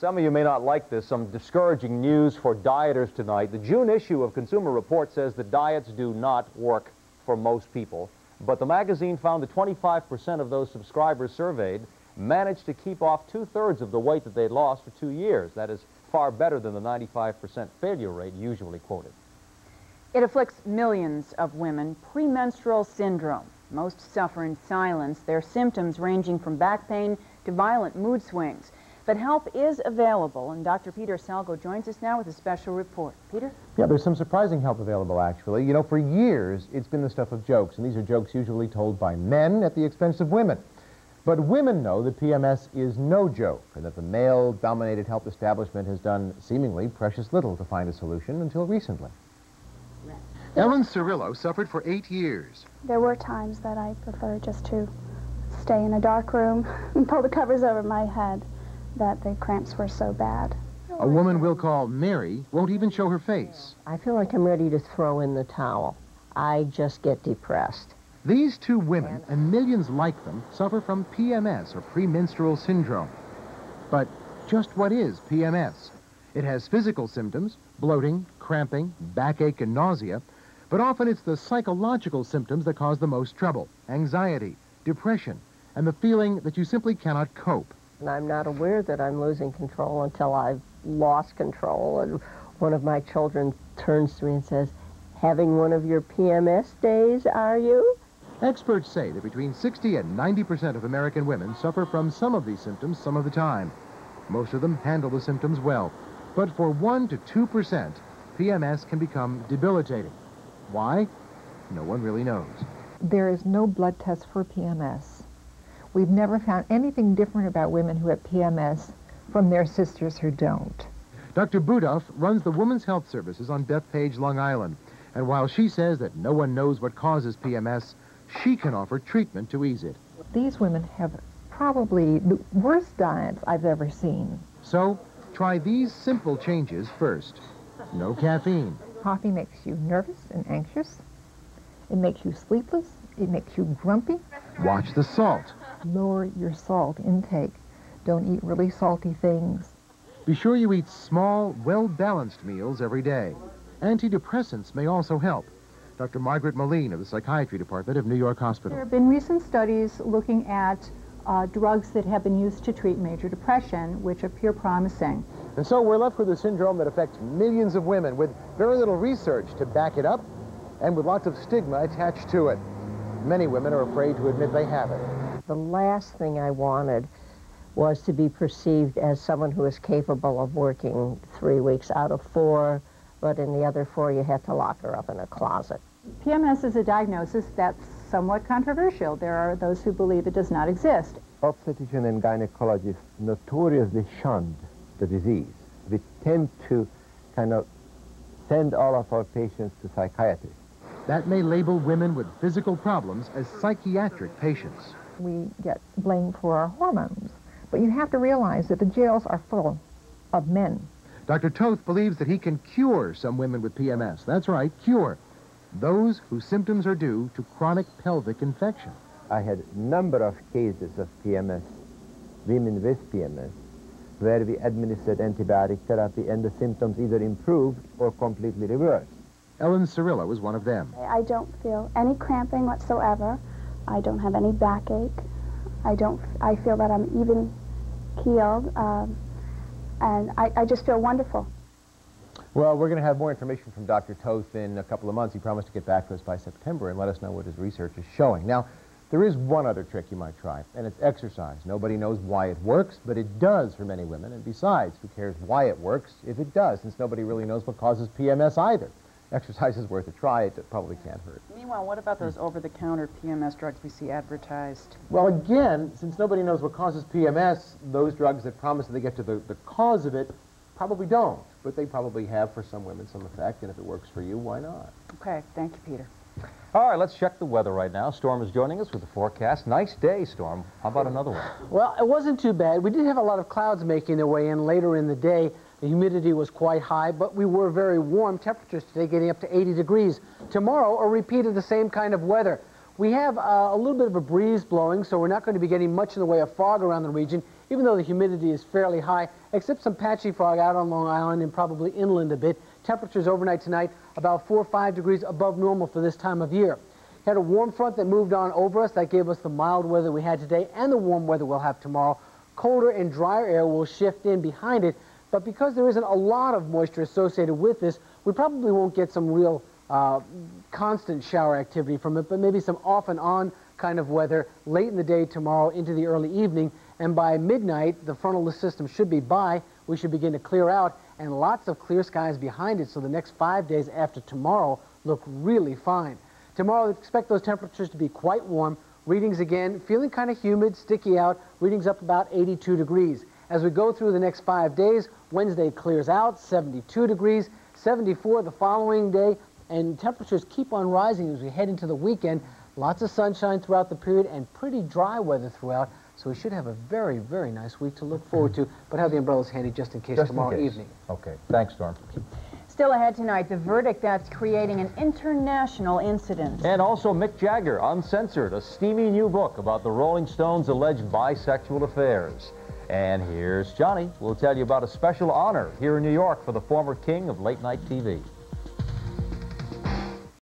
Some of you may not like this. Some discouraging news for dieters tonight. The June issue of Consumer Report says that diets do not work for most people. But the magazine found that 25% of those subscribers surveyed managed to keep off 2/3 of the weight that they'd lost for 2 years. That is far better than the 95% failure rate usually quoted. It afflicts millions of women. Premenstrual syndrome. Most suffer in silence, their symptoms ranging from back pain to violent mood swings. But help is available, and Dr. Peter Salgo joins us now with a special report. Peter? Yeah, there's some surprising help available, actually. You know, for years, it's been the stuff of jokes, and these are jokes usually told by men at the expense of women. But women know that PMS is no joke, and that the male-dominated health establishment has done seemingly precious little to find a solution until recently. Ellen Cirillo suffered for 8 years. There were times that I preferred just to stay in a dark room and pull the covers over my head, that the cramps were so bad. A woman we'll call Mary won't even show her face. I feel like I'm ready to throw in the towel. I just get depressed. These two women, and millions like them, suffer from PMS, or premenstrual syndrome. But just what is PMS? It has physical symptoms, bloating, cramping, backache, and nausea, but often it's the psychological symptoms that cause the most trouble: anxiety, depression, and the feeling that you simply cannot cope. And I'm not aware that I'm losing control until I've lost control. And one of my children turns to me and says, "Having one of your PMS days, are you?" Experts say that between 60 and 90% of American women suffer from some of these symptoms some of the time. Most of them handle the symptoms well. But for 1 to 2%, PMS can become debilitating. Why? No one really knows. There is no blood test for PMS. We've never found anything different about women who have PMS from their sisters who don't. Dr. Budoff runs the Women's Health Services on Bethpage, Long Island. And while she says that no one knows what causes PMS, she can offer treatment to ease it. These women have probably the worst diets I've ever seen. So, try these simple changes first. No caffeine. Coffee makes you nervous and anxious. It makes you sleepless. It makes you grumpy. Watch the salt. Lower your salt intake. Don't eat really salty things. Be sure you eat small, well-balanced meals every day. Antidepressants may also help. Dr. Margaret Moline of the Psychiatry Department of New York Hospital. There have been recent studies looking at drugs that have been used to treat major depression, which appear promising. And so we're left with a syndrome that affects millions of women with very little research to back it up and with lots of stigma attached to it. Many women are afraid to admit they have it. The last thing I wanted was to be perceived as someone who is capable of working 3 weeks out of 4, but in the other 4 you had to lock her up in a closet. PMS is a diagnosis that's somewhat controversial. There are those who believe it does not exist. Obstetricians and gynecologists notoriously shunned the disease. We tend to kind of send all of our patients to psychiatrists. That may label women with physical problems as psychiatric patients. We get blamed for our hormones. But you have to realize that the jails are full of men. Dr. Toth believes that he can cure some women with PMS. That's right, cure. Those whose symptoms are due to chronic pelvic infection. I had a number of cases of PMS, women with PMS, where we administered antibiotic therapy and the symptoms either improved or completely reversed. Ellen Cirillo was one of them. I don't feel any cramping whatsoever. I don't have any backache. I feel that I'm even keeled, and I just feel wonderful. Well, we're going to have more information from Dr. Toth in a couple of months. He promised to get back to us by September and let us know what his research is showing. Now, there is one other trick you might try, and it's exercise. Nobody knows why it works, but it does for many women. And besides, who cares why it works if it does, since nobody really knows what causes PMS either. Exercise is worth a try. It probably can't hurt. Meanwhile, what about those over-the-counter PMS drugs we see advertised? Well, again, since nobody knows what causes PMS, those drugs that promise that they get to the cause of it probably don't. But they probably have, for some women, some effect. And if it works for you, why not? Okay, thank you, Peter. All right, let's check the weather right now. Storm is joining us with the forecast. Nice day, Storm. How about another one? Well, it wasn't too bad. We did have a lot of clouds making their way in later in the day. The humidity was quite high, but we were very warm. Temperatures today getting up to 80 degrees. Tomorrow, a repeat of the same kind of weather. We have a little bit of a breeze blowing, so we're not going to be getting much in the way of fog around the region. even though the humidity is fairly high, except some patchy fog out on Long Island and probably inland a bit. Temperatures overnight tonight about 4 or 5 degrees above normal for this time of year. Had a warm front that moved on over us. That gave us the mild weather we had today and the warm weather we'll have tomorrow. Colder and drier air will shift in behind it, but because there isn't a lot of moisture associated with this, we probably won't get some real constant shower activity from it, but maybe some off and on kind of weather late in the day tomorrow into the early evening. And by midnight, the frontal system should be by. We should begin to clear out, and lots of clear skies behind it, so the next 5 days after tomorrow look really fine. Tomorrow, expect those temperatures to be quite warm. Readings again, feeling kind of humid, sticky out. Readings up about 82 degrees. As we go through the next 5 days, Wednesday clears out, 72 degrees, 74 the following day, and temperatures keep on rising as we head into the weekend. Lots of sunshine throughout the period and pretty dry weather throughout. So we should have a very, very nice week to look forward to, but have the umbrellas handy just in case tomorrow evening. Okay, thanks, Storm. Still ahead tonight, the verdict that's creating an international incident. And also Mick Jagger, Uncensored, a steamy new book about the Rolling Stones' alleged bisexual affairs. And here's Johnny. We'll tell you about a special honor here in New York for the former king of late-night TV.